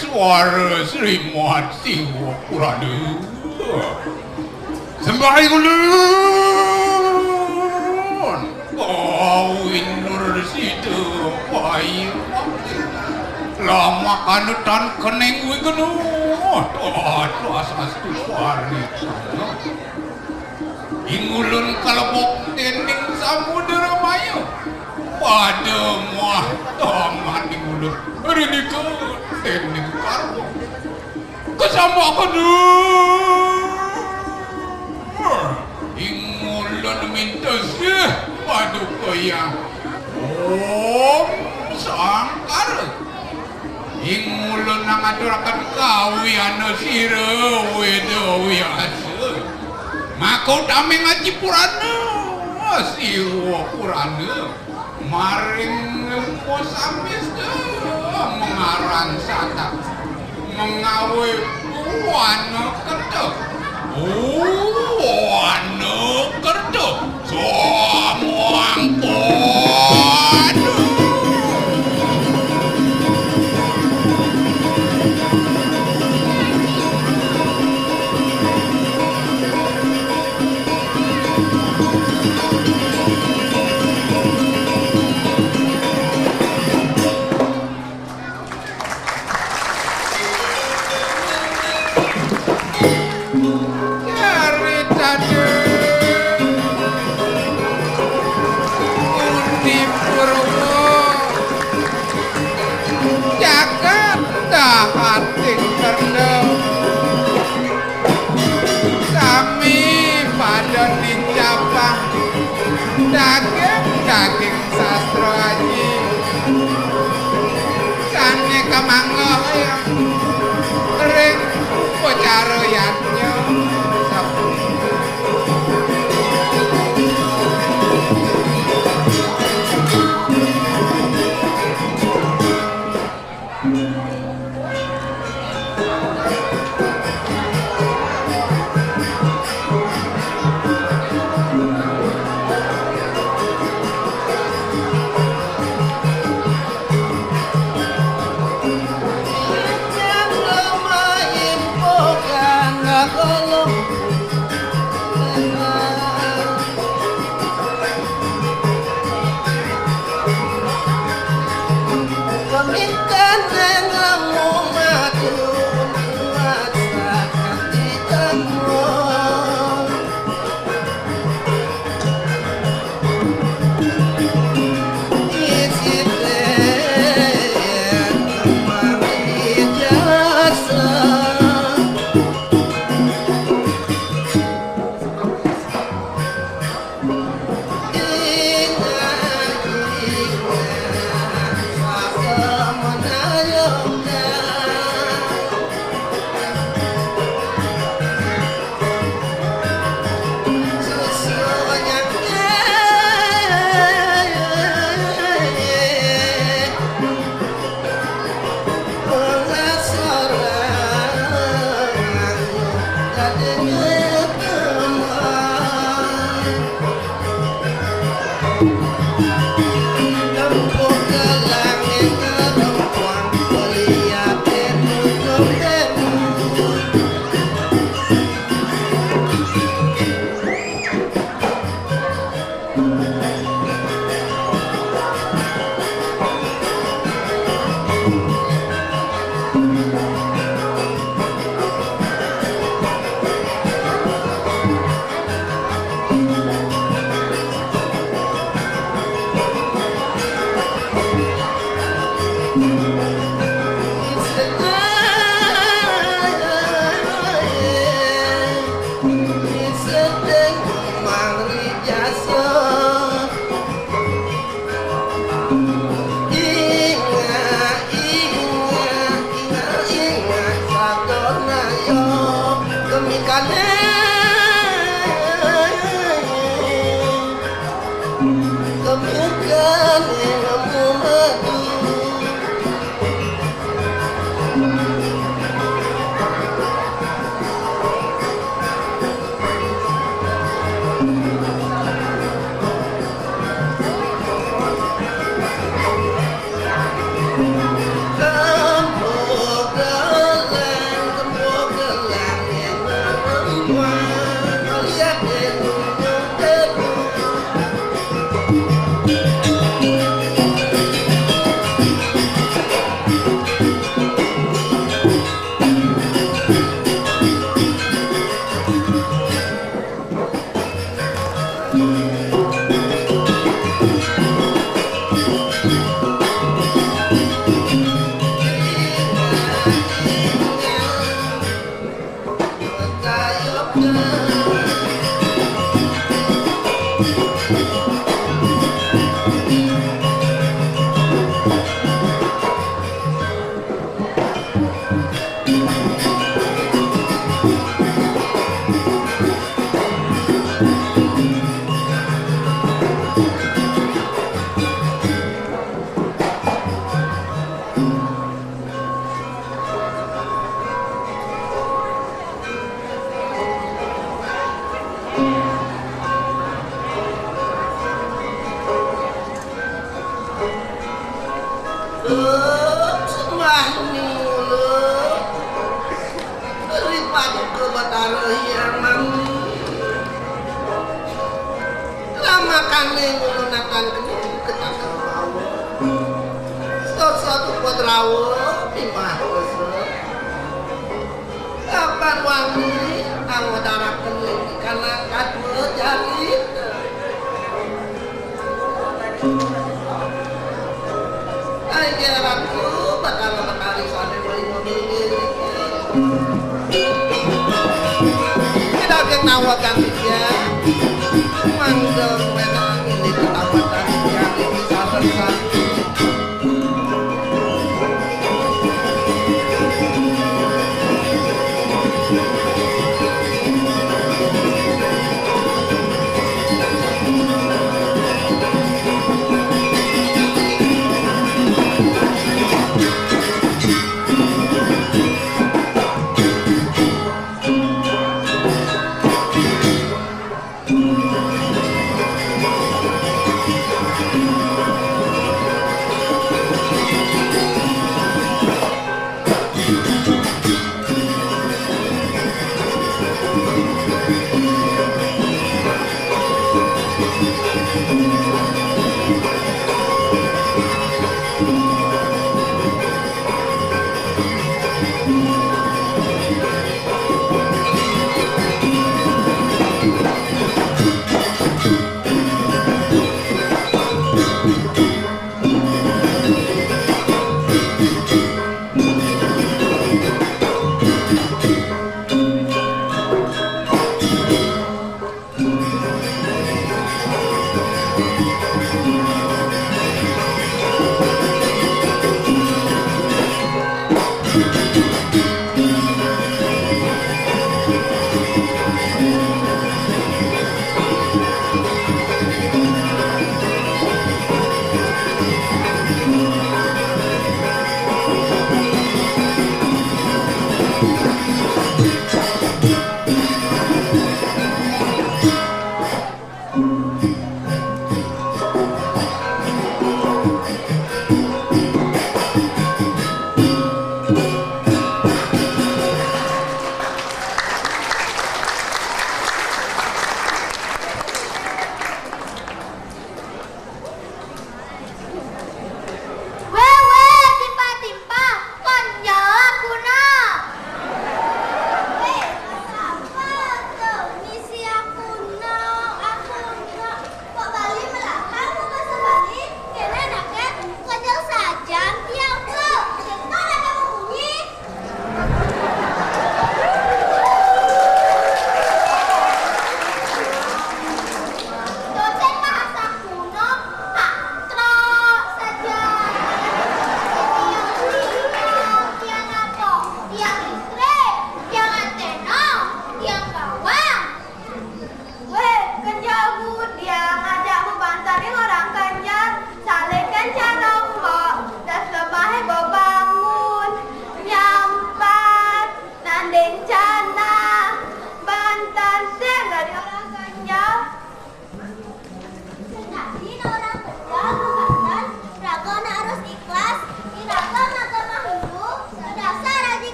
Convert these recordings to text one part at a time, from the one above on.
suara Sri Mati Purana sembahai ulun kawin nur situ bayi lama kanutan keneng wigenu tuh asastu suara ingulun kalebok tending samudera mayu pada muah taman ingulun hari ini ke tending karbo kesama ingulun minta sih pada kaya om sangkar ingulun nangaturakan kawian sira wedawi asa maka utami ngaji Purana siwa Purana maring posamis mengarang sata mengawe wana kerja wana kerja somuang padu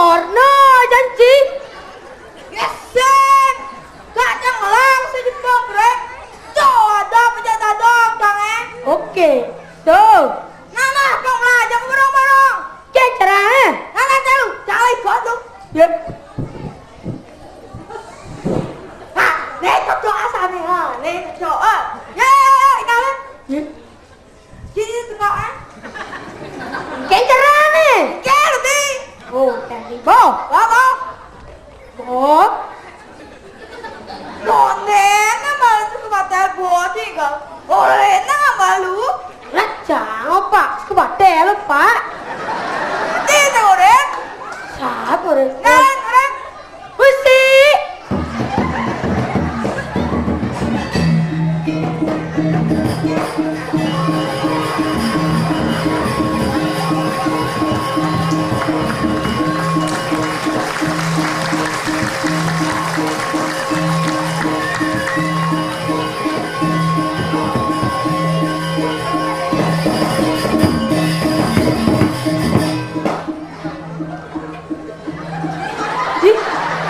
Porno janji. Yesen. Gak nyenglang sih di pogrek. Coba penjata dong Kang. Oke. Tuh. Nah, kok ngajak bareng-bareng. Caranya. Nah, lu cari foto. Ya. Nah, nih cocok asane ha. Nih cocok. Ya, kalian. Ya. Sini tengok caranya. Kero di. Oh, tadi bo. Apa? Bo. Nonton malu kebatel bodi kau. Oleh nang malu. Lah jangan Pak, kebatel Pak. Tidak orang. Siapa orang? Nan orang. Pusi.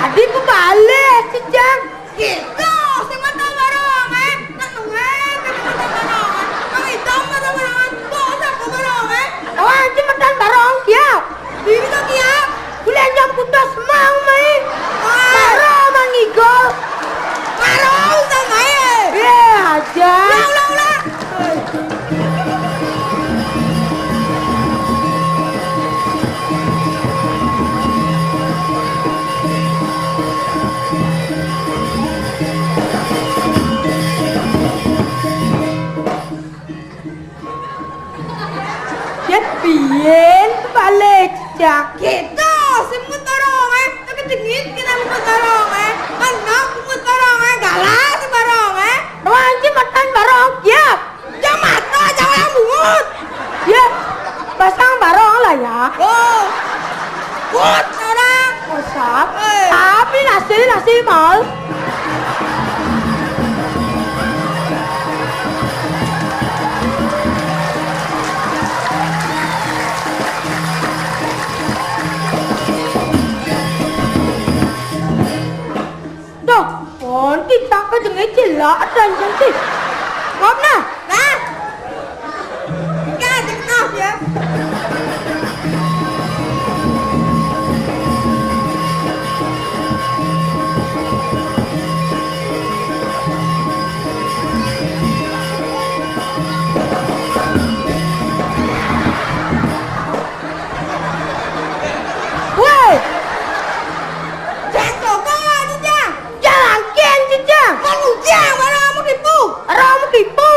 Adik kebalik sih Jang. Gitu, sing mata bareng bareng. Kang hitam mata bareng. Kok sampe bareng Oh, anjing metan bareng kiap. Bibi tak kiap. Kuliah jam putus mau main. Bareng mangigol. Bareng sama ya aja. Ulah. Piyen balik jak gitu semut tarong tak kedengit kita semut tarong anak semut tarong galas barong wanci makan barong ya jangan mata jangan bungut ya pasang barong lah ya oh gut orang usap tapi nasi mal kita kedengar jelak dan cantik. Maaf nah. Nah. Kan maaf ya. Woi. Ujang, baru mau tipu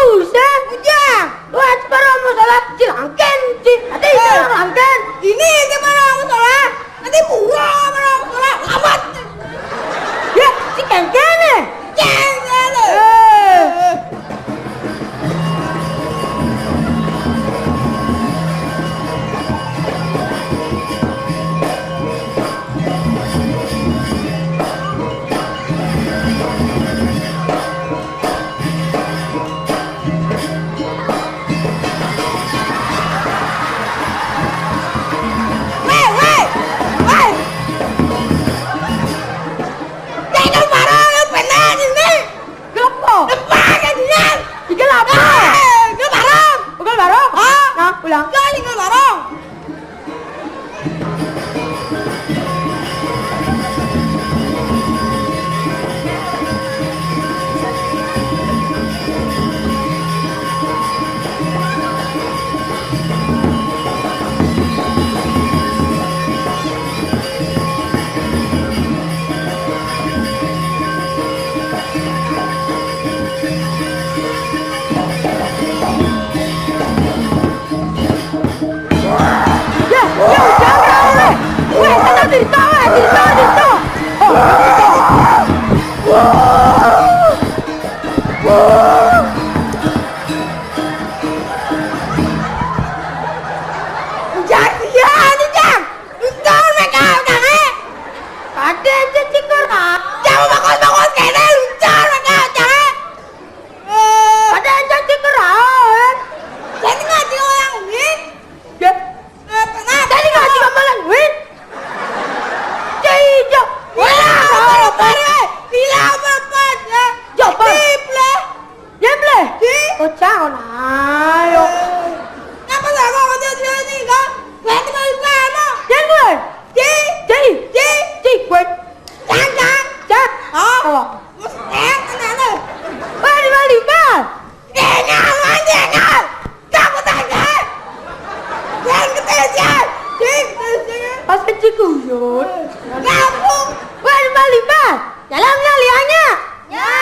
pas Cikuyut. Kampung. Wah, lima. Dalamnya lianya. Ya.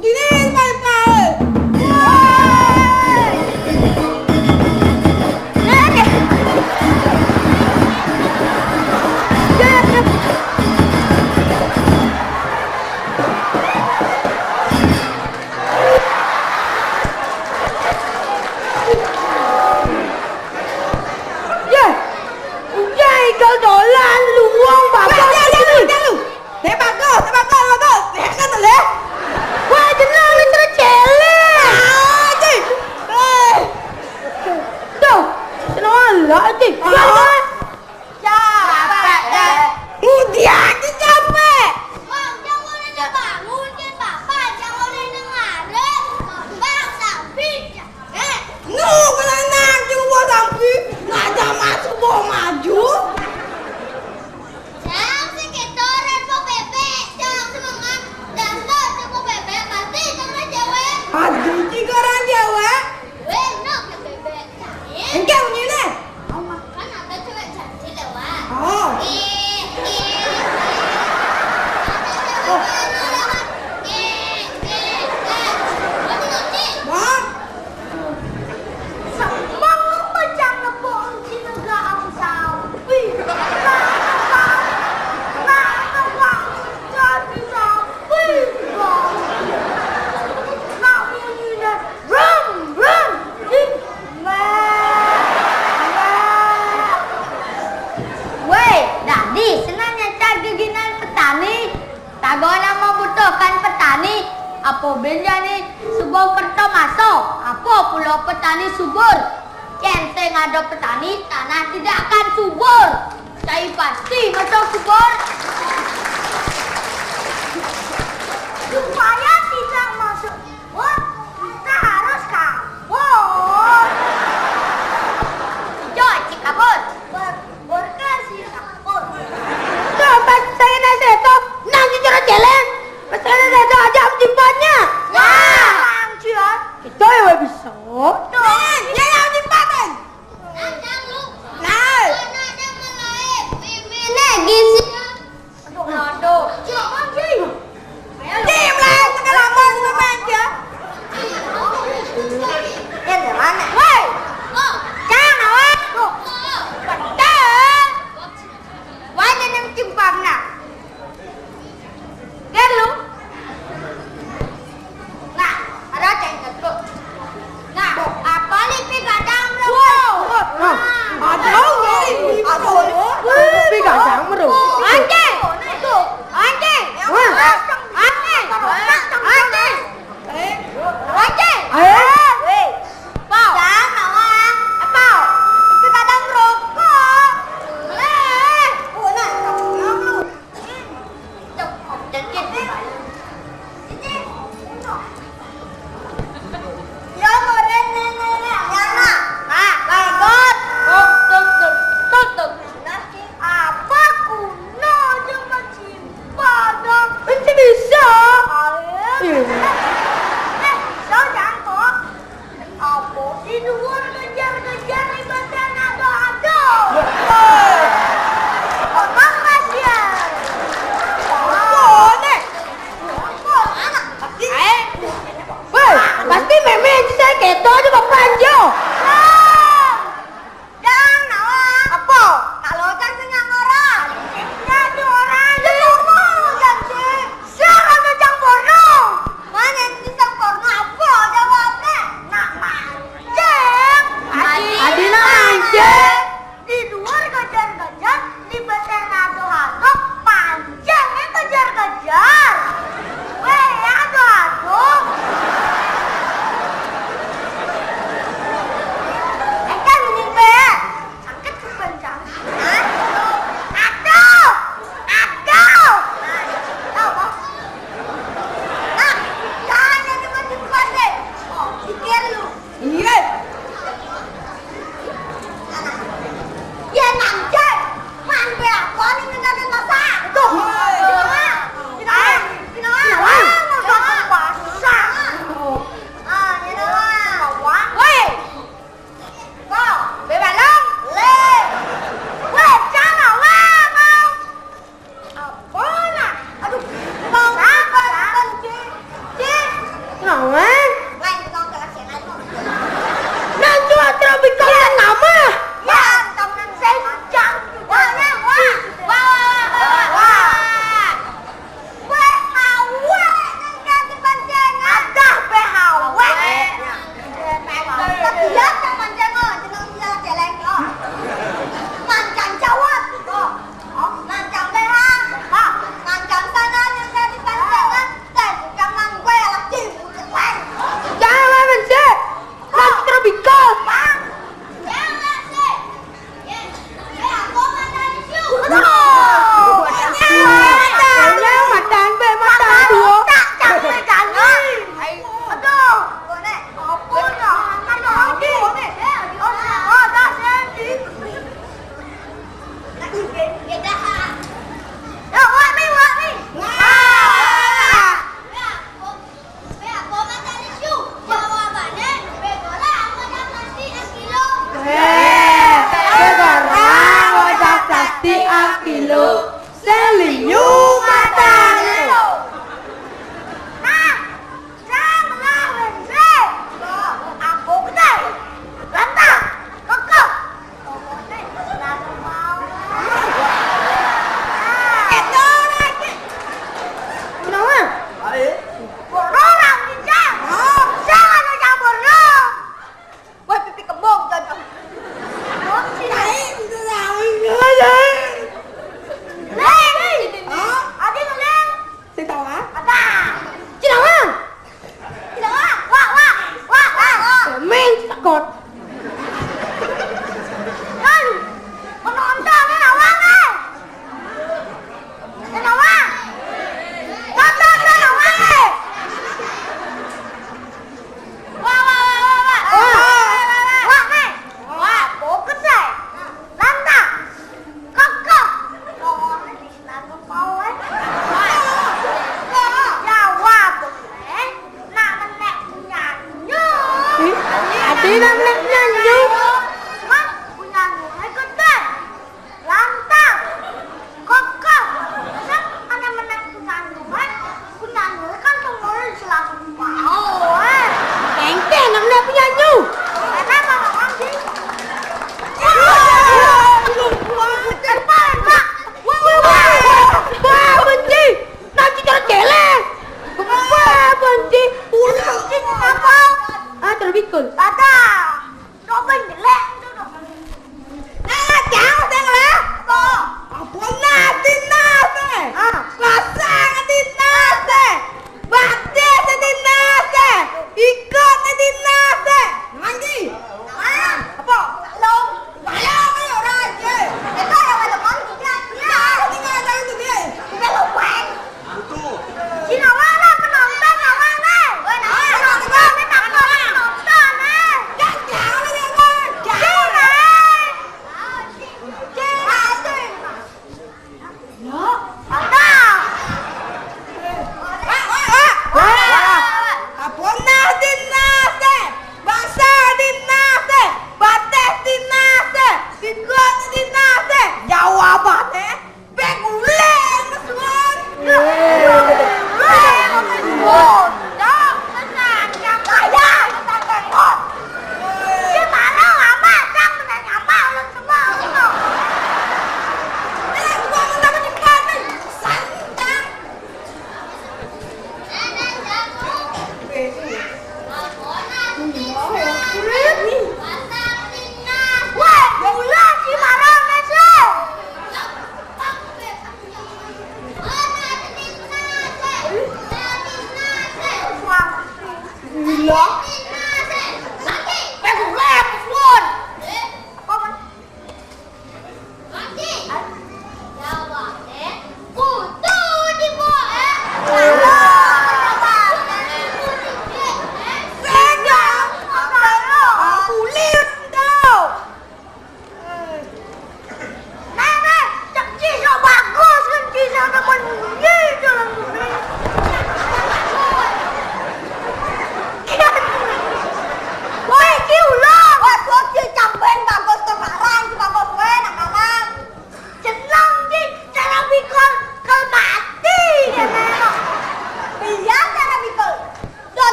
Udine balik. Kau dolan luang bapak lu. Teh bagus. Teh kan le. Wah, jeneng lu tercele. Aji. Tuh, senang lah aji. Capek deh. Udah aja capek. Bang, jangan udah bangun deh bapak, jangan udah dengarin. Bang, tapi Nu kelenang cuma tapi ngajak masuk bawa maju. jangan sekitoran mau bebek, jangan semangat. Dasar cuma bebek pasti jangan cewek. Aduh, jika orang Jawa. Enak ya bebek. Engkau ni deh. Kan ada cewek cantik lewat. Oh. Bang. Semang macam lepon cinaga ang sawi. Jadi sawi. Namanya rum. Weh, Dadi, senangnya cageginan petani. Tagona membutuhkan petani. Apa benda ni sebuah kerta masuk? Apa pula petani subur? Kenteng ada petani, tanah tidak akan subur. Saya pasti masuk subur. Supaya tidak masuk subur, kita harus kabur. Joy, kabur. Berkasih kabur. Pas saya nak seto, nanti cara jalan. Pas saya nak seto aja timbannya. Wah, Cian. Kita yang bisa. Jangan timbangan. Nandang lu. Nah. Nandang melaip. Mimine gizi. kilo seliu matane. Nah, janganlah benci. Aku kedai. Lantang, kokok. Lalu mau. Itu lagi. Kenapa? Borong ninja. Jangan ada borong. Wah, pipi kembung cocok. Oh, sini. Itu tahu enggak ya? Lagi. Oh,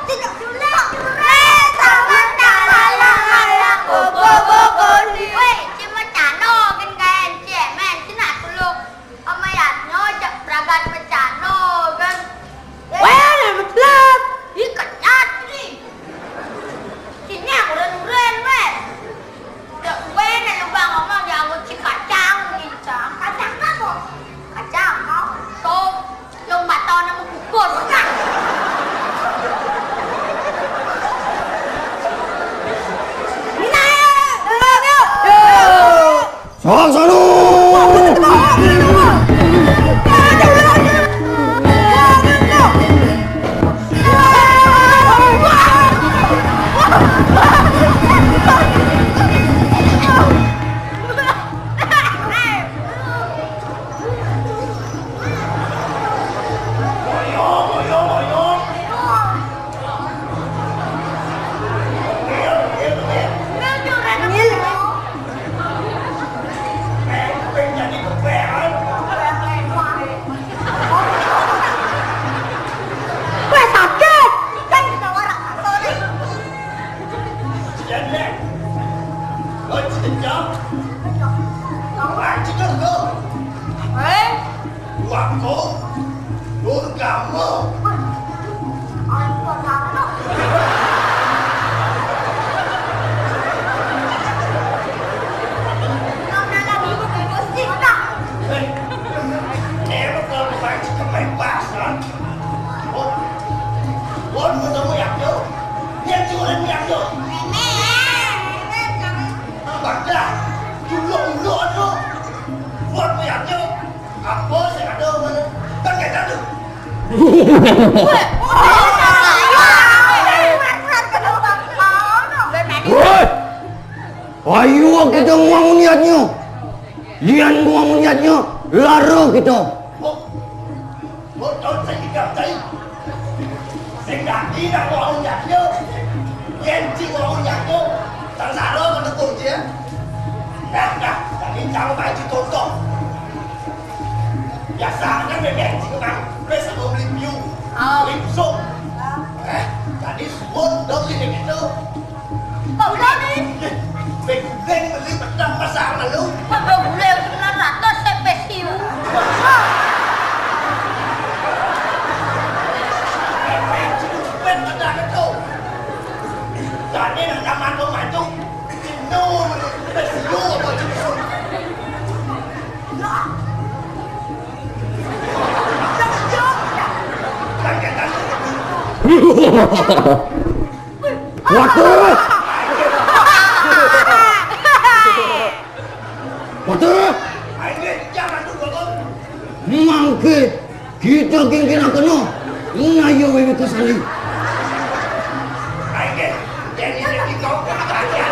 tidak sulit. Sama ala bobo di. Weh, cuma cano kan kayak cemen, cina dulu. Ama ya nyojak bragat pecano kan. Weh, ada betlak. Ikat nyatri. Sini aku ren weh. Dek weh nek lu bang ngomong ya aku ci kacang nih, kacang apa? Kacang mau. Sop, yung bato na mabukod ka. Saksanu! Ayo kita ngomong niatnya. Lian ngomong niatnya. Lara kita. Một trốn sinh cảm thấy sinh đạt đi là của ông nhạc nhớ ghen chi của ông nhạc nhớ thằng giả đó mà nó cùng chứ nè thằng đi cháu bài chỉ tôn trọng giả sáng nhắc về mẹ chỉ có bằng đây sẽ ôm review review thằng đi xuống đâu đi để cái đâu Cậu lên đi. mình lên mà lên mặt đâm mà sáng mà luôn Mà đừng leo cho nó rạt nó sẽ bệt xíu. bên mặt đà cái đâu cả nên là làm ăn không phải chung thì nô mà phải sử dụng ở mọi chuyện xuống Waduh! Waduh! anh nghe jangan dulu con Mangke kita kena kena. Ngayo wewe kesali. anh nghe jadi jadi kau kata dia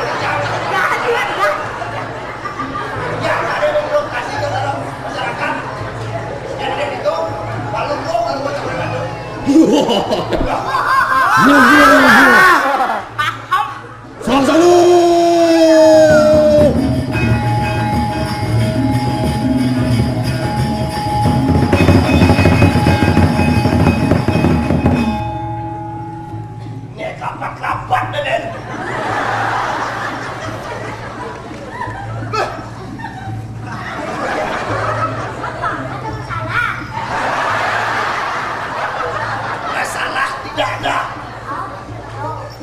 ya ada yang belum kasih ke dalam masyarakat jadi itu kalau macam mana Saksanu! ini kapat dan masalah tidak ada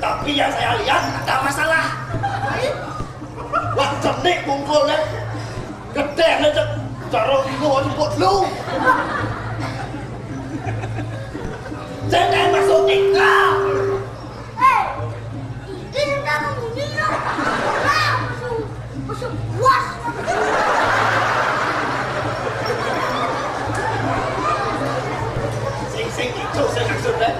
tapi yang saya lihat ada masalah waktu nih kumpul deh gede aja taruh di luar jemput lu jangan masuk tinggal Ini kan ini loh. Masuk puas. sing itu saya maksud deh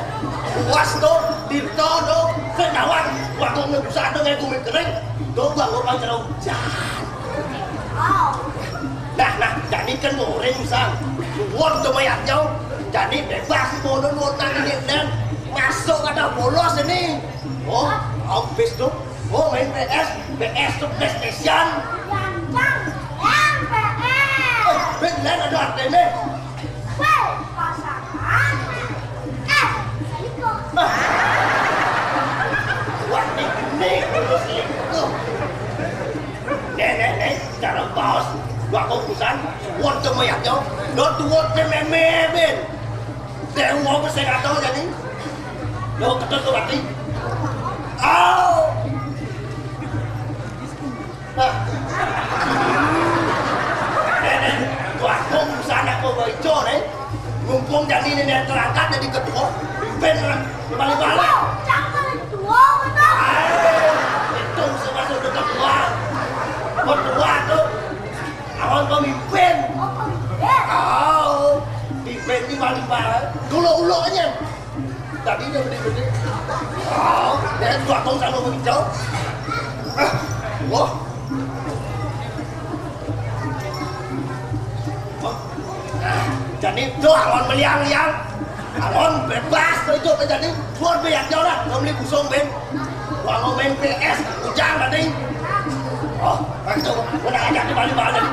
puas dong dirto dong kenawan waktu ngebusa dengan kulit kering dong bang orang jauh nah jadi kan goreng sang buat lumayan jauh jadi bebas mau tangan dan masuk ada bolos ini oh habis tuh oh main PS tuh PlayStation Yang PS. bener ada artinya Weh, pasangan. Ini kok. Dua kongusan, suwon ke mayatnya, dan tuwon ke meme-men. Dia mau bersih atau jadi, lo ketut ke mati. Au! Nah, nenek, dua kongusan aku bejo nih, mumpung jadi nenek terangkat jadi ketua, pimpin balik-balik. Jangan dua betul. Itu semasuk ketua, ketua tuh. Awal pemimpin. Oh, pimpin di mana-mana. Ulo-ulonya. Tadi dia berdiri. Oh, dia dua tahun sama menghijau. Wah. Jadi itu awal meliang-liang. Awal bebas itu jadi buat banyak jalan. Nggak beli kusung ben. Kalau main PS, ujang tadi. Oh, itu benar aja di balik-balik.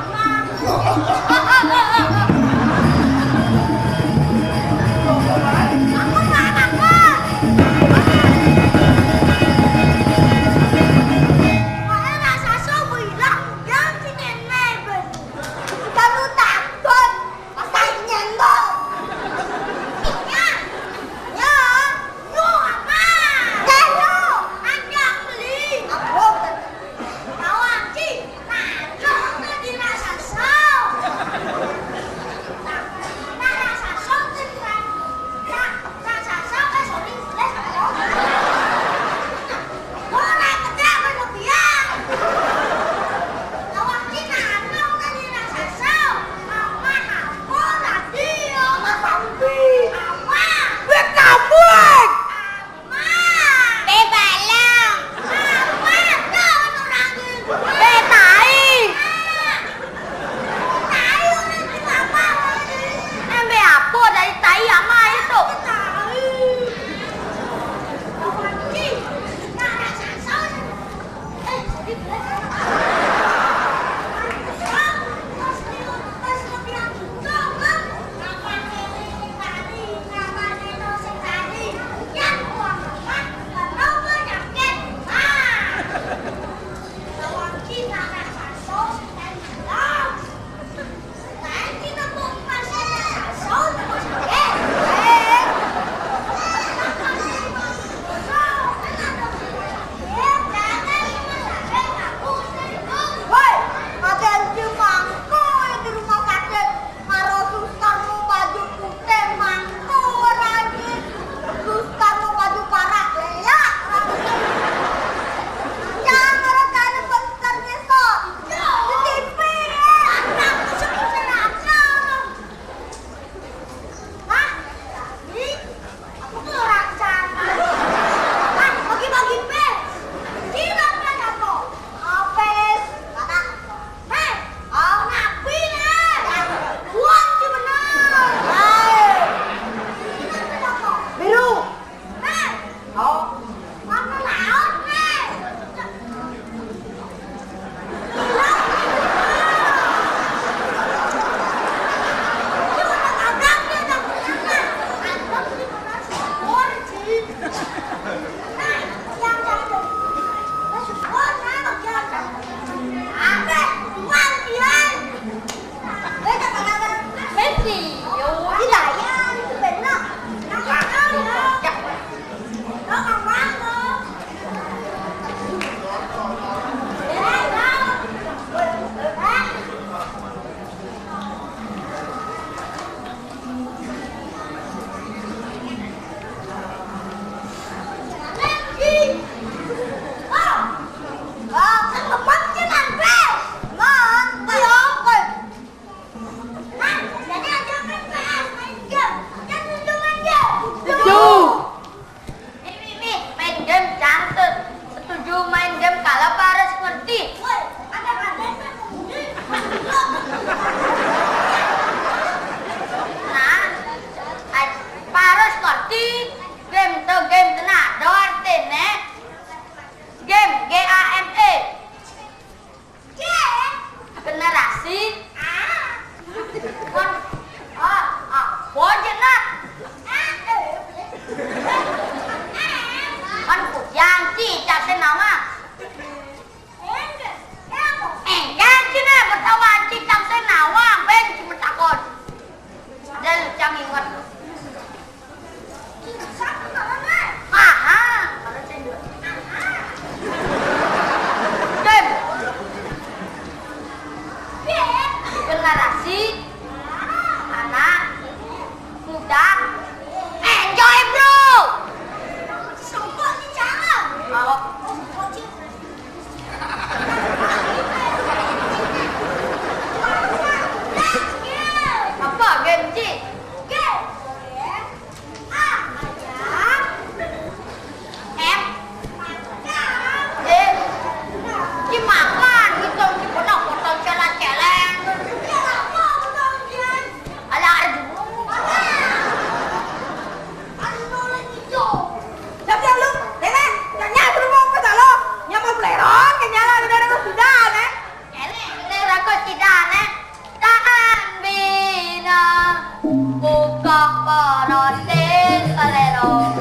porotin kalero.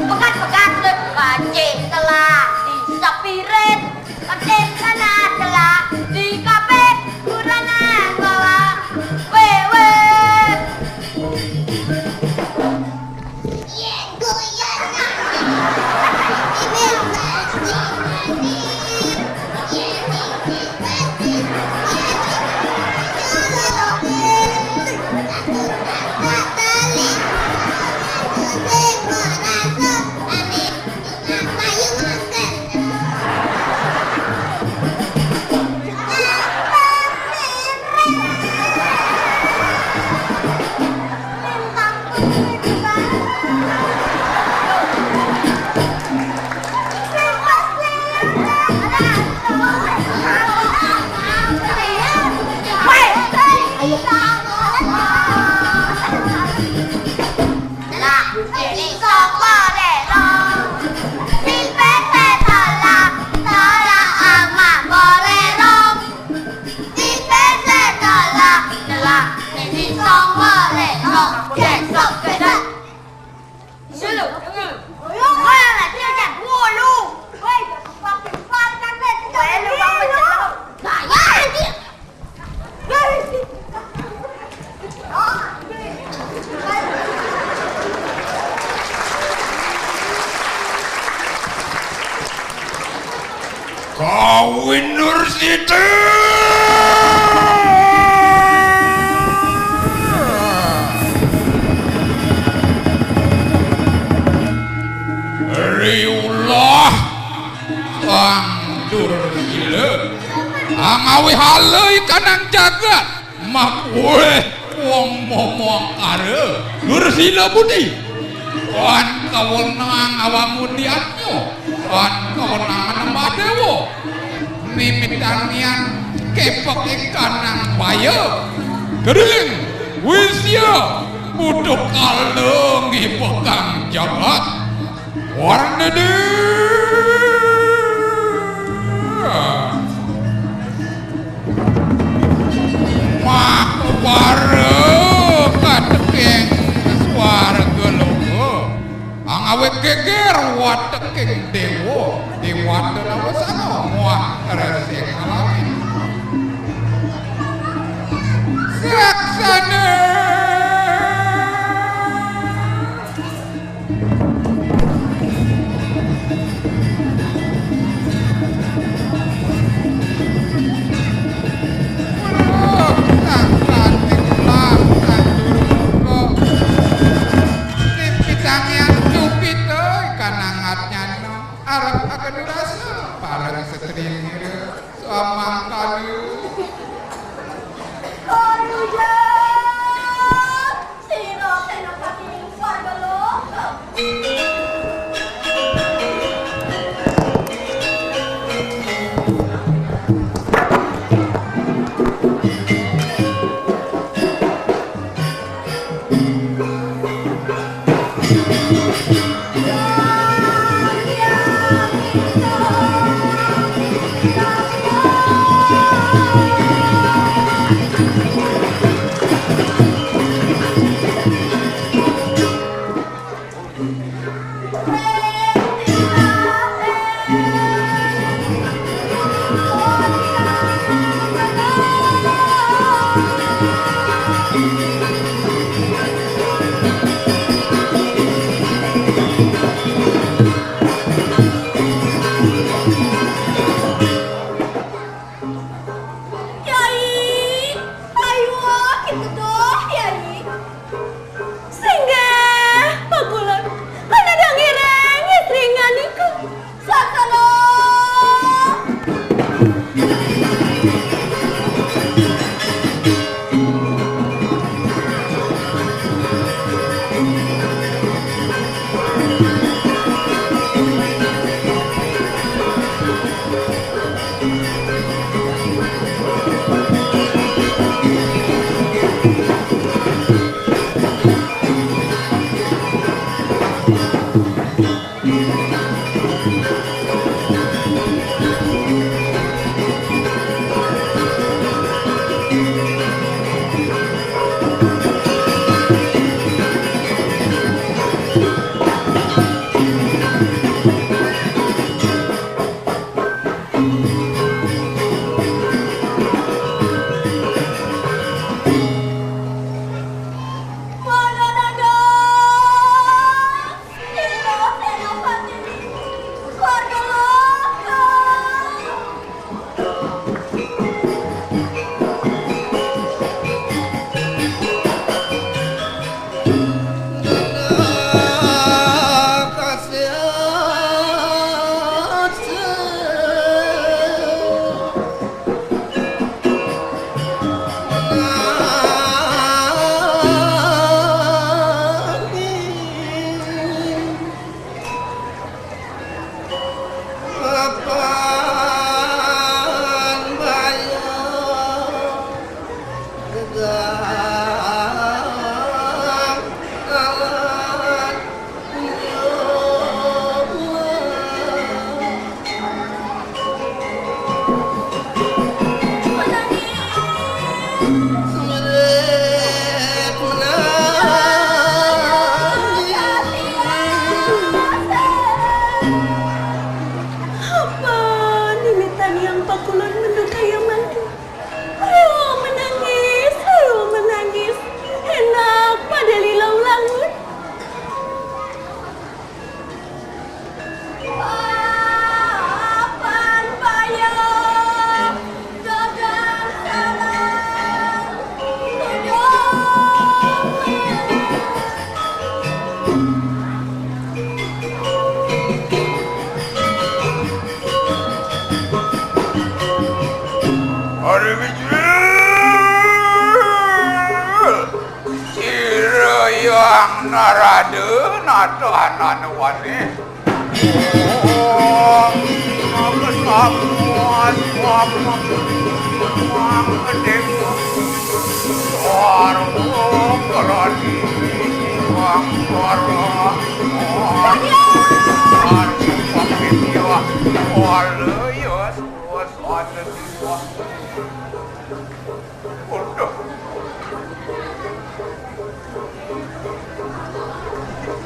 Pekat-pekat kaci telah disapirit, katin sana telah di kape kuranan bawa wewe. Kawin Nur Siti. Riulah Ang Dursila Angawi halai kanang jagat Makwe wong momong are Dursila budi Wan kawenang awamudiannya Wan kawenangan madewo Mimitangian kepek kanang bayo Kering wisya Buduk kaleng ipekang jagat Warna Mak wara katekeng suara gelogo Ang awet geger watekeng dewo Dewa terawa sana Wah resek alamin Saksana Cira yang narade nato anak wani. Oh, apa samuan apa kedeng. Warung keladi wang warung.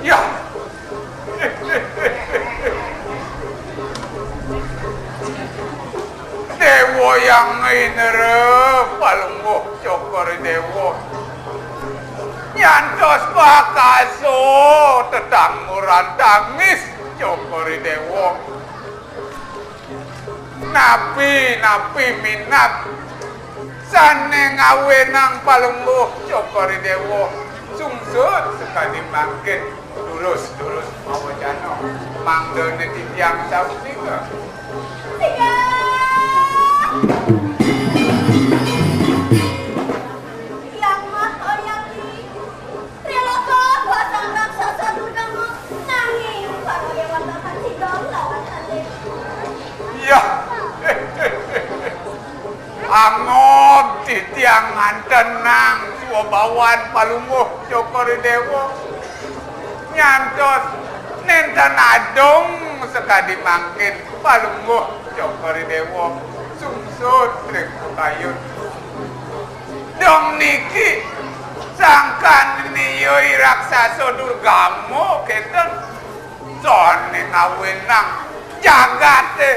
Ya. Dewa yang inere palungguh cokor dewa. Nyantos bakaso tetanguran tangis cokor dewa. Napi minat sane ngawe nang palungguh cokor dewa. Sungsut sekali bangkit lurus mau jano mangdone titiang sausi ke Yang mato yang di Triloko basang raksasa dudamu nanging karo yang watakan sidong lawan hale. iya angot titiang tenang suwabawan palungguh cokor dewa nyantos nenten adong sekadi mangkin palungguh cokor dewa sungsut trik kayun dong niki sangkan niyoi raksasa durgamo keten sone ngawenang jagate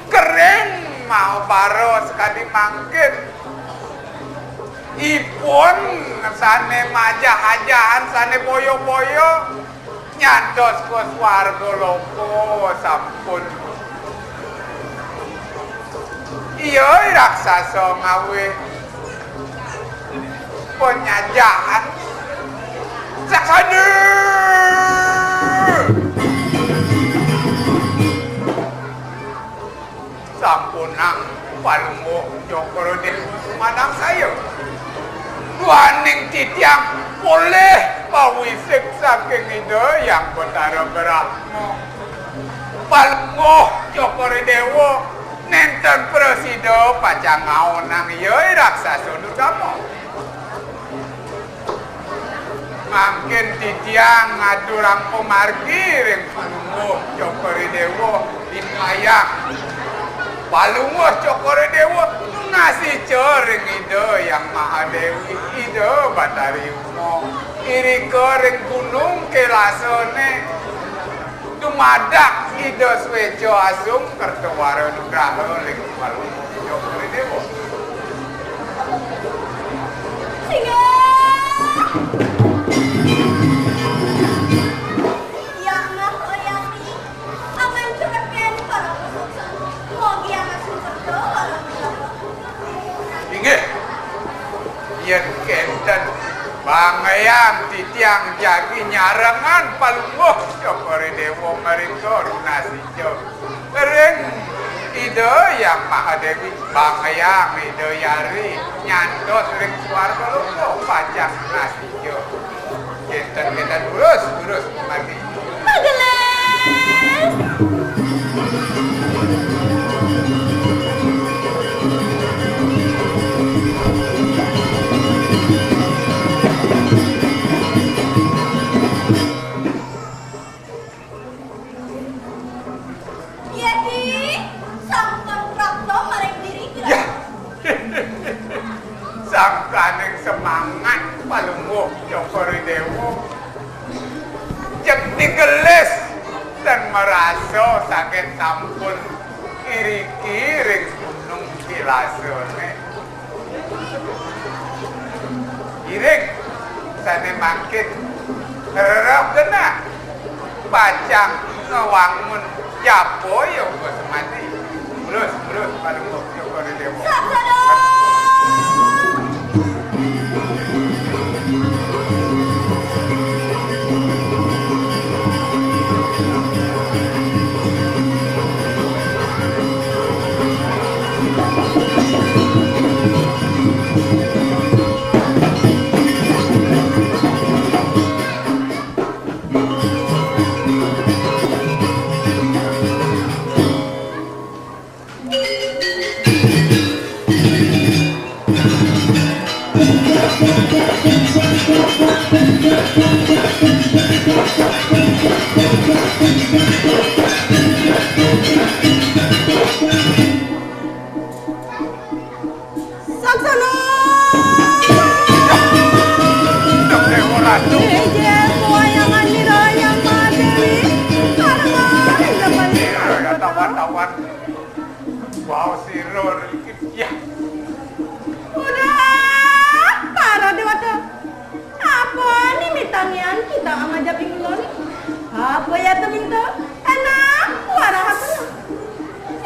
kering mau baro sekadi mangkin ipun sane majah-ajahan sane boyo-boyo nyantos ke swarga loko sampun iya raksasa ngawe penyajahan saksana sampunang palungguh cokro di madang saya duaning titiang boleh pawisik saking ide yang betara berakmu palungguh cokro dewa nenten presido pacangau nang yoi raksasa durgamo makin titiang ngadurang pemargi ring palungguh cokro dewa inmayang palungguh cokro dewa ngasih coring ide yang Mahadewi ide Batari Umo iri kering gunung kelasone dumadak ide swejo asung kertawara nugraha ling palungguh cokro dewa Singa yang mato yang di aman curaken karo kesuksan mogi anak sumberdo karo inggih yen kenten bangayang titiang jagi nyarengan palungguh cokor dewa mereka runasijo kering ide yang Mahadewi bangayang ide yari nyantos ring swarga loko pacang nasijo kenten lurus mati Mageles Yedi sampun prakto maring diri ya sangkaning semangat palungguh cokor dewa jek digelis dan merasa sakit sampun iri-kiring gunung kilasone iring sane mangkit rerep kena pacang ngewangun japo yo semati mulus palungguh cokor dewa Saksana Ratu. Ejen wayangan Nirayang Mahadewi. Karang zaman Ya tawan-tawan. Wow, siro ya. udah para dewata. Apa nih mitangian kita sama japing ulon? Apa ya tuh minta? Enak, warah apa?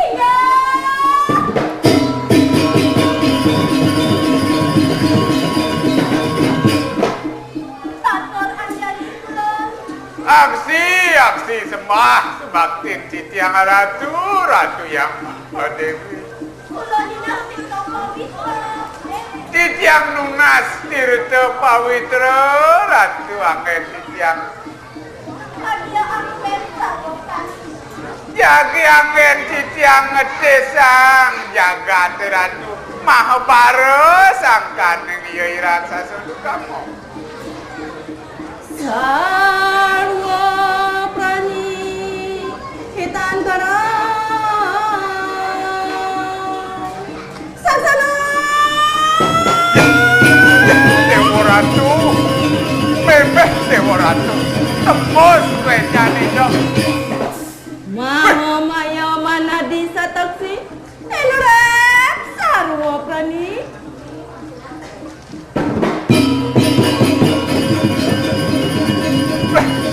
Iya. Tator anjali ulon. Aksi sembah baktin Citiang Ratu, Ratu yang Mahadewi. Ulon dinasti toko bisa. Citiang Nunas Tirta Pawitra, Ratu Angin Citiang. Adia angin sabokan. Jagi Angin Citiang Ngetesang, Jagat Ratu Mahabara Sangkan Yai Raksasa Kamu. Sarwa prani hitantara sasana Dewa Ratu, Memeh Dewa Ratu, tembus kejani dong. Maha maya mana disa taksi elurek sarwa prani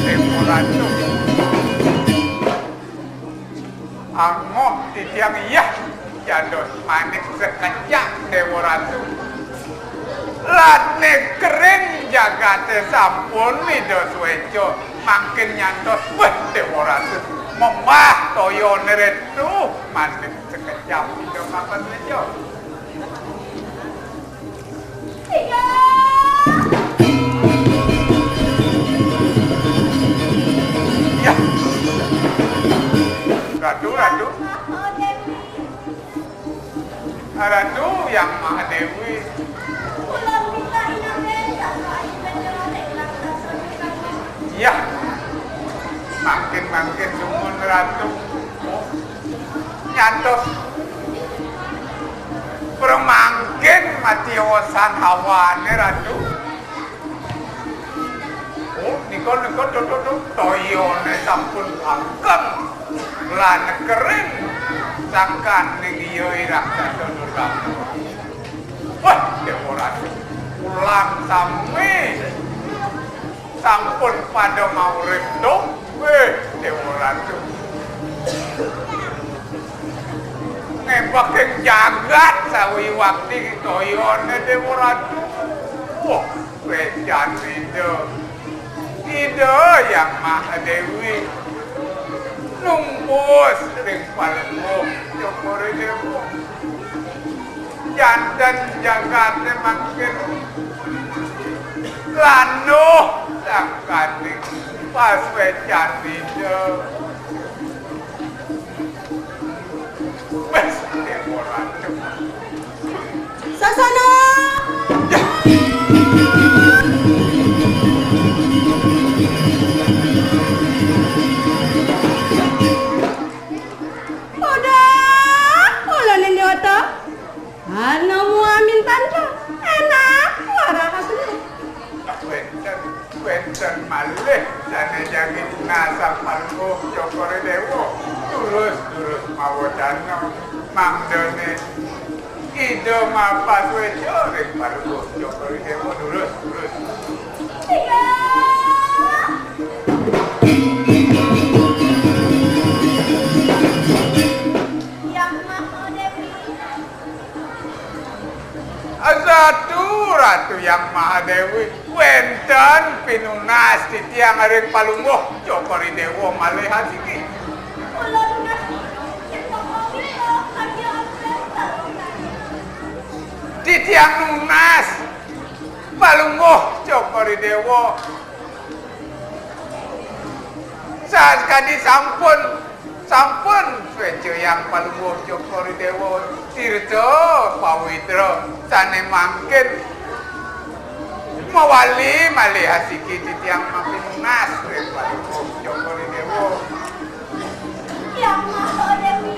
Dewa Ratu, Angok Titiang iya, Jados manik sekejap Dewa Ratu. Lane kering jagate sampun mido suwejo, makin nyantos weh Dewa Ratu. Memah toyo neretu manik sekejap mido makan suwejo. Ya. Ratu. Ratu yang Mahadewi. Ya. Makin sumun Ratu. Nyantos. Permangkin matiosan hawane Ratu. Oh, nikon toyone sampun angkem. Lan kering sangkan ning yoi raksasa Durga. Wah, Dewa Ratu. Ulang sami sampun pada mau ripto. Dewa Ratu. Ngempakin jagat sawi wakti toyone Dewa Ratu. Wah, wejan Ide yang Mahadewi. Numpus ring palemu Jokore Dewa. Jantan jagate makin lanuh sangkaning pas wejan ide. Wes Dewa Ratu. sasana ulun ini wata ana muamin tanja enak warah hasilnya Wenten malih jane jangi ngasal palmu Jokore Dewa. Terus mawodana mangdene ide mapas wejo ring palmu Jokore Dewa terus. Ratu yang Mahadewi wenten pinunas Titiang ring palungguh Jokore Dewa malih hasiki. Titiang nunas palungguh Jokore Dewa. Saskadi sampun svejo yang palungguh Jokore Dewa Tirta Pawitra sane mangkin mawali malih hasiki Titiang mapinunas ring palungguh Jokore Dewa. Yang Mahadewi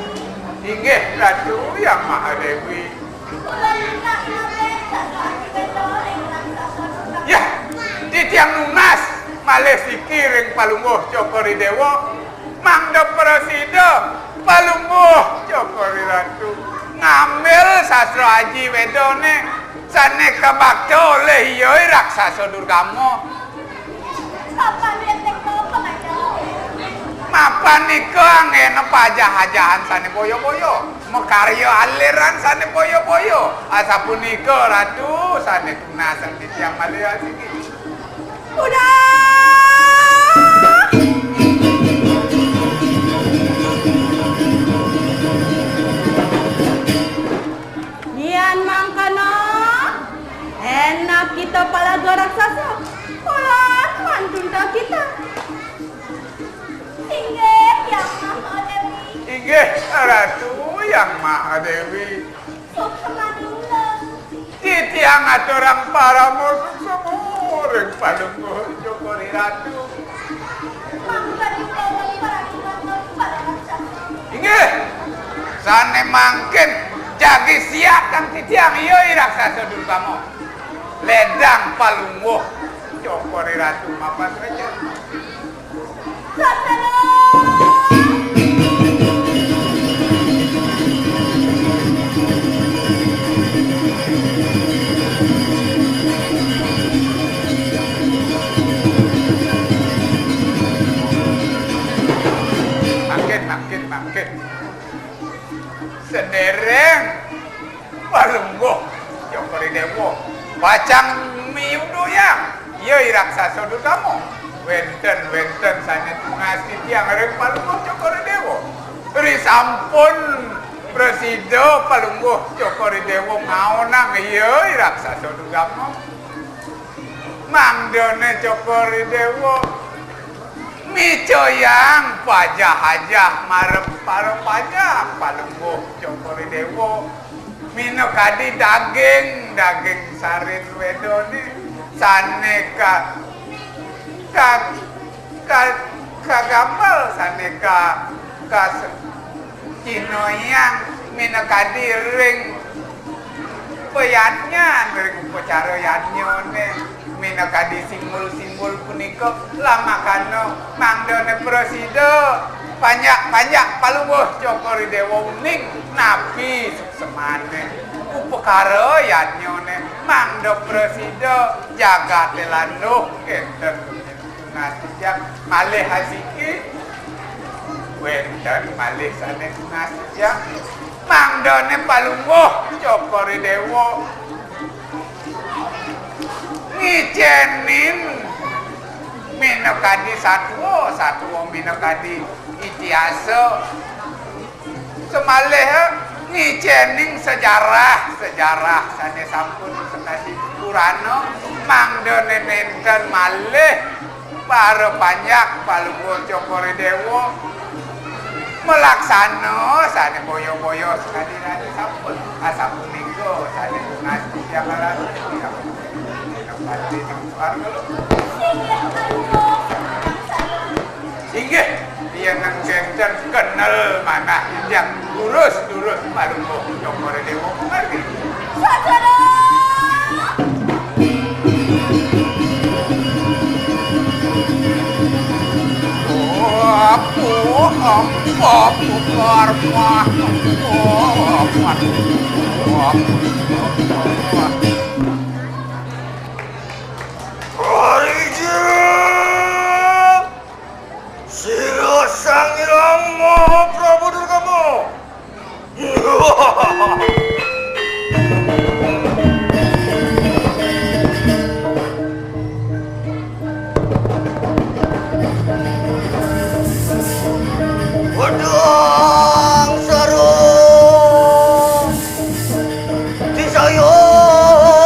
Inggih Ratu yang Mahadewi. Ya, Titiang titiang nunas malih sikiring palungguh Cokori Dewa mangda presida palungguh Cokori Ratu ngambil sastra aji wedone sane kabakta oleh yoi raksasa Durgamo Apa dia tekno pengajar? mapan nika angene pajah-hajahan sane boyo-boyo mekarya aliran sane boyo-boyo asapunika Ratu sane tunasan titiang malih asiki Udah. Yan mangkana. Enak kita palaga raksasa. Polan mantunda kita. Inggih yang Maha Dewi. inggih Ratu yang Maha Dewi Sok semanula. titiang aturang para musuh semureng palungguh Cokori Ratu Mangga dibawa para dibangun pada raksasa. inggih sane mangken jagi siap kang titiang yoi raksasa Durgamo ledang palungguh Cokori Ratu mapan saja Sasana. makin sedereng palungguh Cokori Dewa bacang miudo yang yoi raksasa Durgamo wenten sane ngasih tiang reng palungguh Cokori Dewa risampun presida palungguh Cokori Dewa ngaonang yoi raksasa Durgamo mangdone Cokori Dewa micoyang pajah-hajah marep pajah palungguh Cokori Dewa mino kadi daging sarin wedone sane ka gamel sane ka cinoyang mino kadi ring peyatnya ring upacara yatnyone mina kadi simbol-simbol punika lama kano mangdone presida panjak palungguh Cokori Dewa ning nabi semane upakara yatnyone mangdo presida jagate landuh enten tunasijak malih asiki wenten malih sane tunasijak mangdone palungguh Cokori Dewa ngijenin minokadi satwa minokadi itiasa semalih ngijening sejarah sane sampun sekali Purana mangdone nenten malih para panjak palungguh Cokori Dewa melaksana sane boyo-boyo sekali sampun asapunika sane ngasih jamaran inggih dia nang genter kenal mana yang lurus palungguh Cokori Dewa ngerti Sasana. Sira Sang Hyang Maha Prabu Durgamo. Wedang Saru Disayong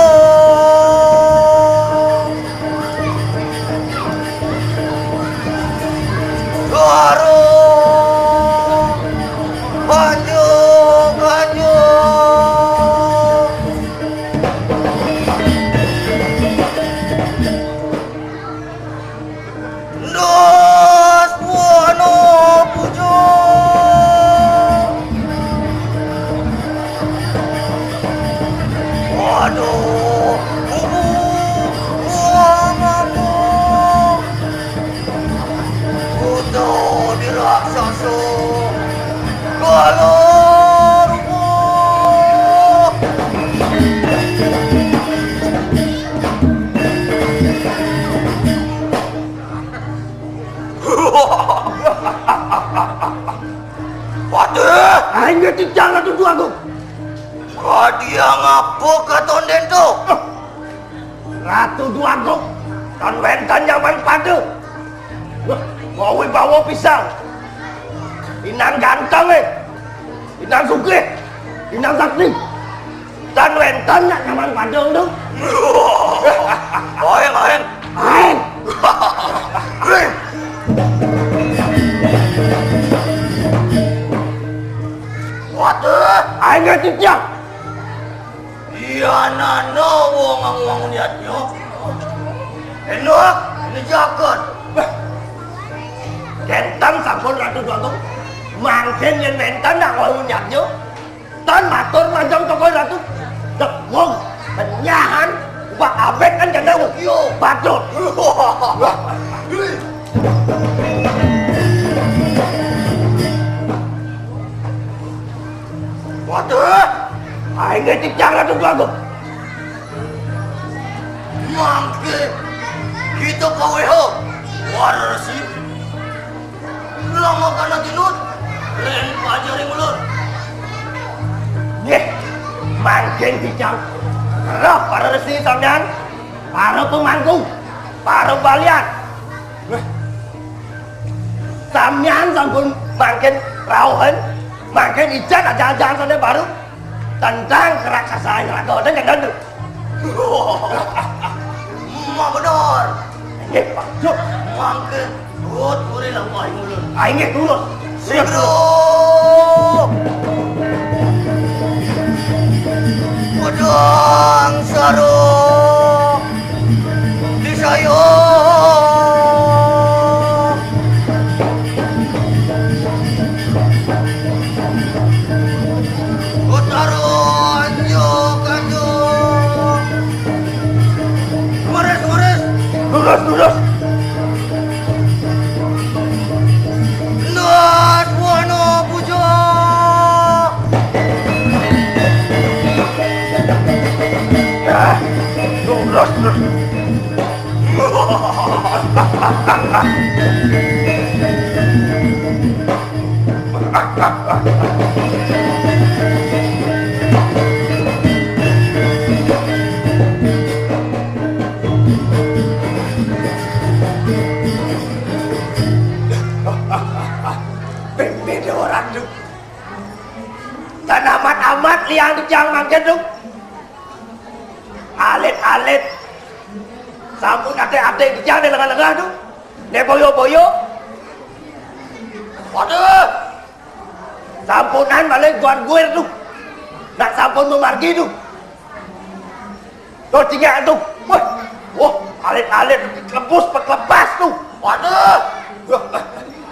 Aing tijang Ratu Duagung. Dia ngapo ke tonden tu? Ratu Duagung, tan wentan nyaman pada. Mau bawa pisang. Inang ganteng Inang sugih, Inang sakti. Tan wentan nak nyaman pada tu. Aing. Aing. Waduh, Aing tijang. iya nana wong niatnya. Enak, ini jaket. Kentan sampun Ratu Duagung. Mangken yen wentan nak wong niatnya. Tan matur manjang toko Ratu. Dek wong penyahan Pak Abed kan janda yo badut. Waduh, Aing tijang Ratu Duagung. mangke kita paweho. Warasi. Lama kana tinut. Ren pajari mulur. Nggih, mangken tijang. Roh para resi sampean, para pemangku, para balian. Sampean sampun mangken rawuhan, mangken ijan aja-aja sane baru tentang keraksasaan rakyat yang gandu. Ma benar. Nggih, Pak. Cuk, Mangke buat kuri lampai mulur. aing nggih turun. Sigro. Pedang sarung disayo. Utaron yo kanjo. Mares. Lurus. Nas wano pujo. Nah, lurus. Beda orang tu. Dan amat liang dijang mangken tu. Alit. Sampun ate dijang di lengah-lengah tu. Ne boyo. Waduh. Sampunan balik tuan gue tu. Nak sampun memargi tu. Tuh tinggal tu. Wah, alit kebus peklepas tu. Waduh.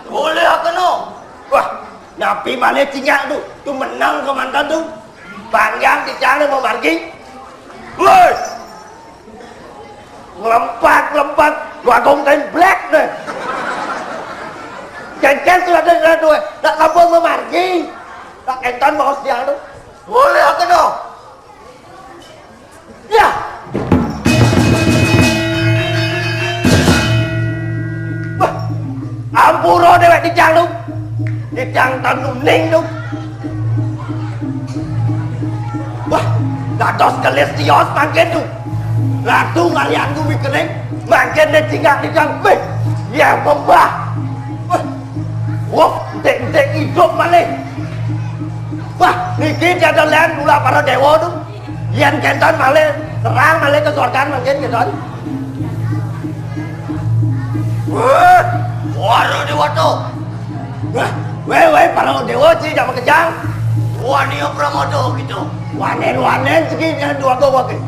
Boleh kena. Wah, napi mana tinggal tu. Tu menang komandan tu. Panjang dijang mau margi. Woi. Ngelompat. Gua gongten black deh. Jangan sudah ada dua. Tak sampun memargi. Tak kentan mau siang tu. Boleh kena. Ya. Wah, ampuro dewek dijang tu. Dijang tanum ning tu. Wah, dados kelis tios mangken tu. Ratu ngalian tu mikening mangken dia tinggal dijang beh. Ya pembah. Wah, tek hidup malih. Wah, niki jadal lan mula para dewa tu. Yen kenton malih terang malih kesorkan mangken kenton. Wah, waduh dewa tu. Wah, weh para dewa ci jangan kejang. Wani pramodo gitu. Wanen sekian dua gowo ke.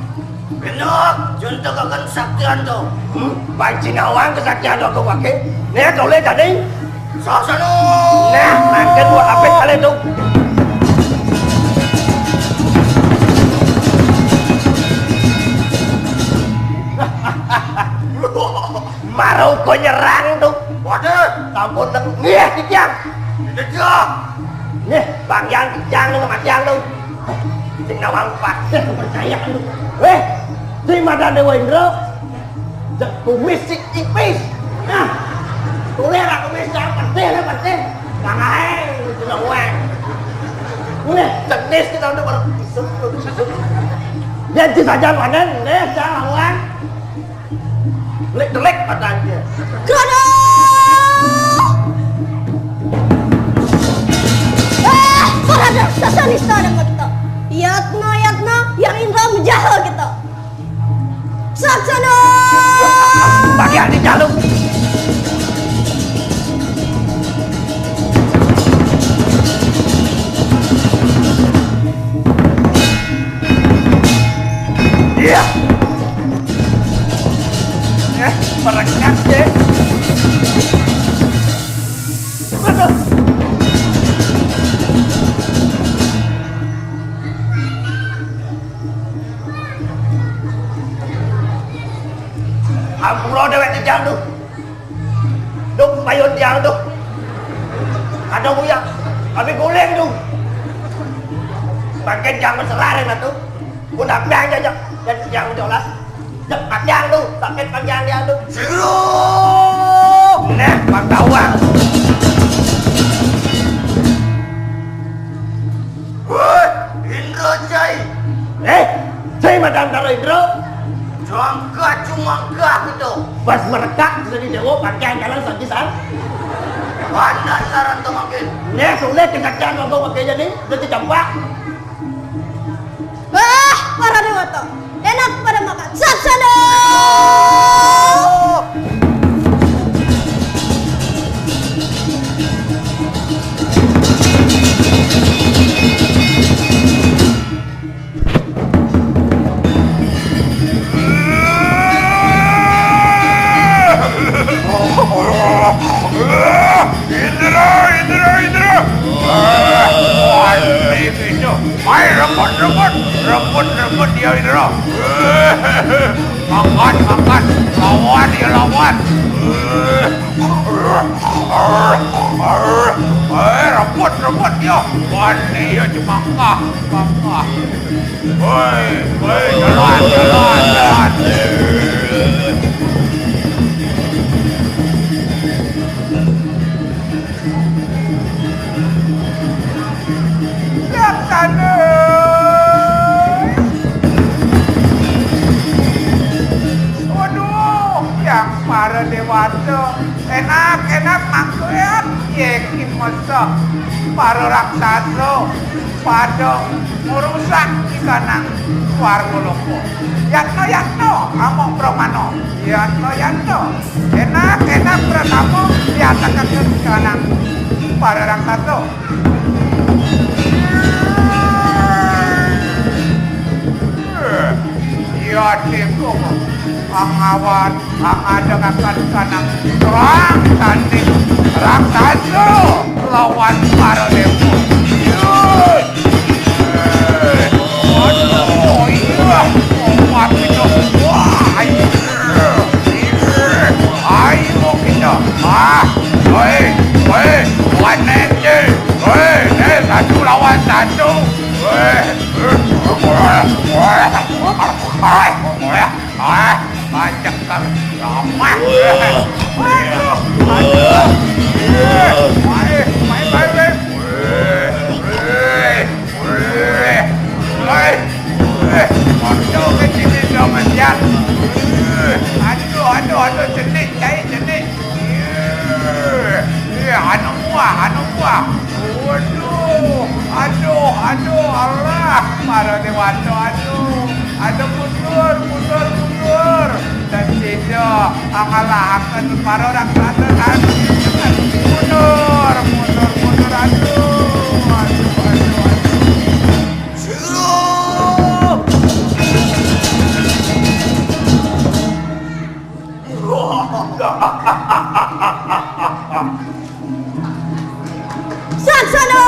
Benar, junta kakan saktian tu. Baik Cinawang kesaktian dua gowo ke. Nih kau lihat tadi. Sasano. Nah, mangken buat apa kalian tu? Marau kau nyerang tu. Waduh, Sampun nih dijang. dejah. Nih, Bang Yang dijang tu sama Yang tu. Sing Nawang pasti percaya tu. Si Madan Dewa Indra. Kumis si ipis. Nah, boleh lah kumis yang penting. Jangan air, itu Nawang. Nih, jenis kita udah baru. Jadi saja panen, nih jangan lawan. Lek padannya. Krono! Ada sasani sana kita. Yatno, yang Indra menjahil kita. Saksana! Bagian di jalur. Iya. Merenyang deh. Betul. Ampuro dewek di jalan tuh. Duk payun jalan tuh. Ada buyak. Tapi guling tuh. Pakai jangan serare lah tuh. Udah biang aja. Dan yang jelas. Dekat yang tuh. Pakai panjang yang tuh. Sigro! Nah, bang tawang. Woi, Indra Jai. Saya Madam Daro Indro. Jangka cuma gak gitu. Pas merekak sudah di dewo pakai jalan sanjisan. Pandai saran tuh makin. Nih sulit kesaksian ngomong pakai jadi udah campak. Wah, para dewata. Enak pada makan. Saksana! Indra. Rebut dia Indra. Makan. Lawan dia lawan. Rebut dia. Wani dia cuma kah. Woi, jalan. Waduh, yang para dewata enak makan yekin masa para raksasa pada merusak ikanang warga loko. Yatno, amok bromano. Yatno, enak pertama diatakan ikanang para raksasa. Ya teko angawan angadeng akan kanang terang tanding raksasa lawan para demo. Aduh, iya, mati dong. Wah, ayo kita. Wanen je. Satu lawan satu. Banyak kali ramah. Aduh, jenis. Anu buah. Aduh, Allah, para dewata, aduh, mundur, dan tidak akan para raksasa kan, mundur, aduh. Saksana!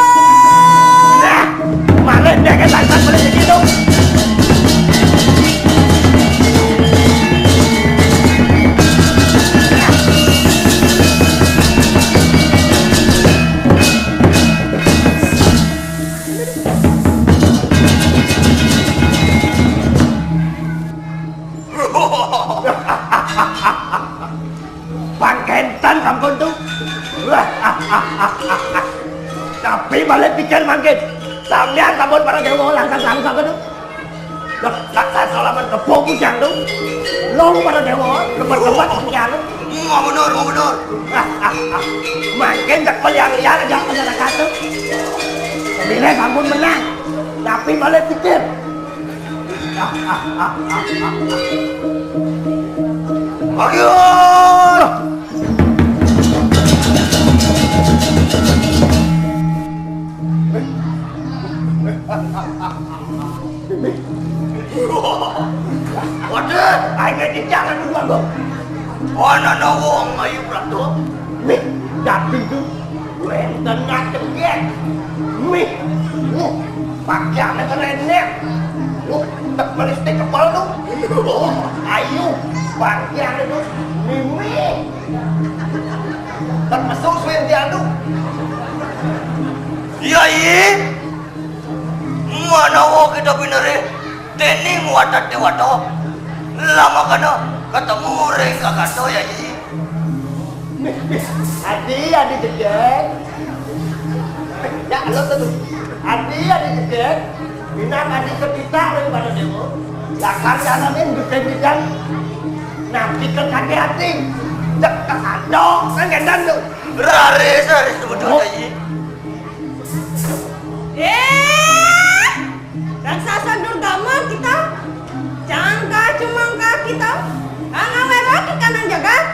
Malik dia ke tangan boleh begitu. Pangkentan sampun tuh. Tapi balik pikir mangkin. Sampean sampun para dewa langsung itu. Laksan salaman kebo pujang tuh. Long para dewa, lebat-lebat pujang tuh. Mau bener. Makin tak meliang-liang aja masyarakat tuh. Sebenarnya sampun menang, tapi malah pikir. Ayo. Waduh, ayo jangan dulu aku. Ana wong ayu prato. Mih, tapi itu wenten ngacengget. Mih, pakaiannya kerennya. Tak melistik kepala tuh. Ayo, pakaiannya tuh mimi. Termasuk Swintian tuh. Yai. Mana wong kita bener tening wadat dewato. Lama kana ketemu ring kakato yai. Adi jedek. Ya lo tuh. Adi jedek. Bina adi ketita daripada dewa. Lakar jalanin gede-gedean. Nanti ke kakek hati. Cek ke kandong. Kan gendang tuh. Raris betul yai. Raksasa Durgama kita. Jangka cumangka kita. Angawera ke kanan jagat.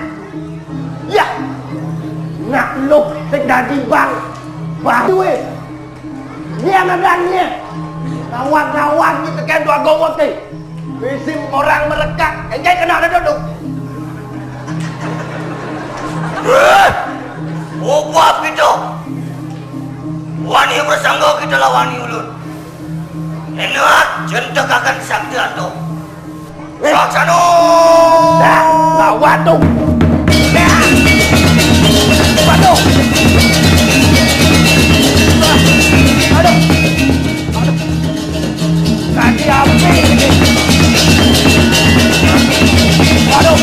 Ya. Nak lu sing dadi bang. Baduwe. Dia nadangnya. Kawan-kawan kita kan dua gowok nih. Bisim orang merekak. Enjay kena ada duduk. Obap kita. Wani bersangga kita lawani ulun. Enak jentek akan kesaktian tuh. Saksano. Dah, lawan tuh. Dah. Waduh. Aduh. Kaki api ini. Waduh.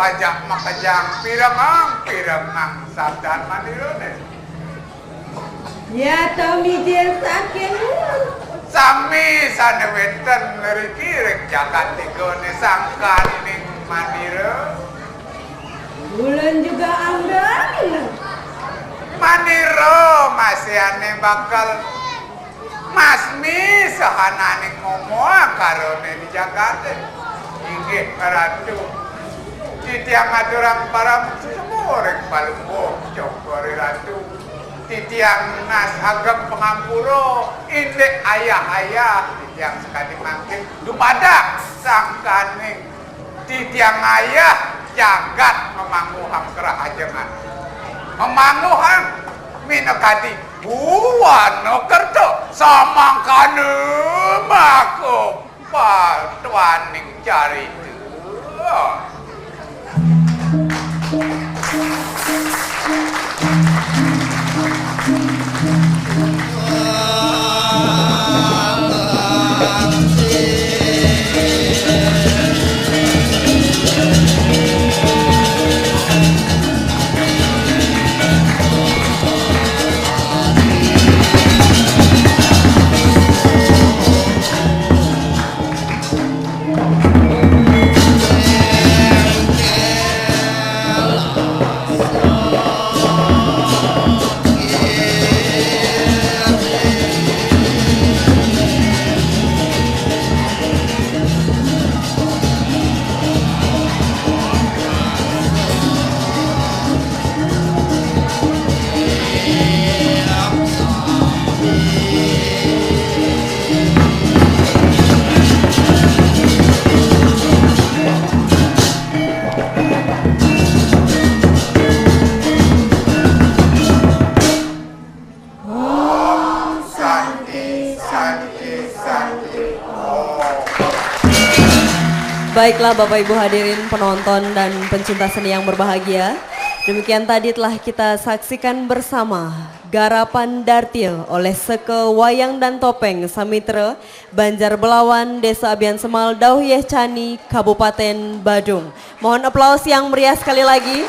Ajak makajang pirangang sabdan mandirone. Ya Tommy Jelsaken. Sami sanewenten ngeriki rek jagat tigone sangkan ning mandira. Bulan juga anda. Mandira masih ane bakal masmi sahanane ngomong karone di Jakarta. Inggih ratu. Titiang aturang param semua rek palunggo cokori ratu. Titiang nas agam pengampuro indek ayah titiang sekali mangkin dumadak sangkaning titiang ayah jagat memanguham kerahajangan memanguham minokadi buwano kerto samangkane mako patuaning cari itu. Baiklah Bapak Ibu hadirin penonton dan pencinta seni yang berbahagia. Demikian tadi telah kita saksikan bersama Garapan Dartil oleh Seke Wayang dan Topeng Samitra Banjar Belawan Desa Abian Semal Dauhyeh Cani Kabupaten Badung. Mohon aplaus yang meriah sekali lagi.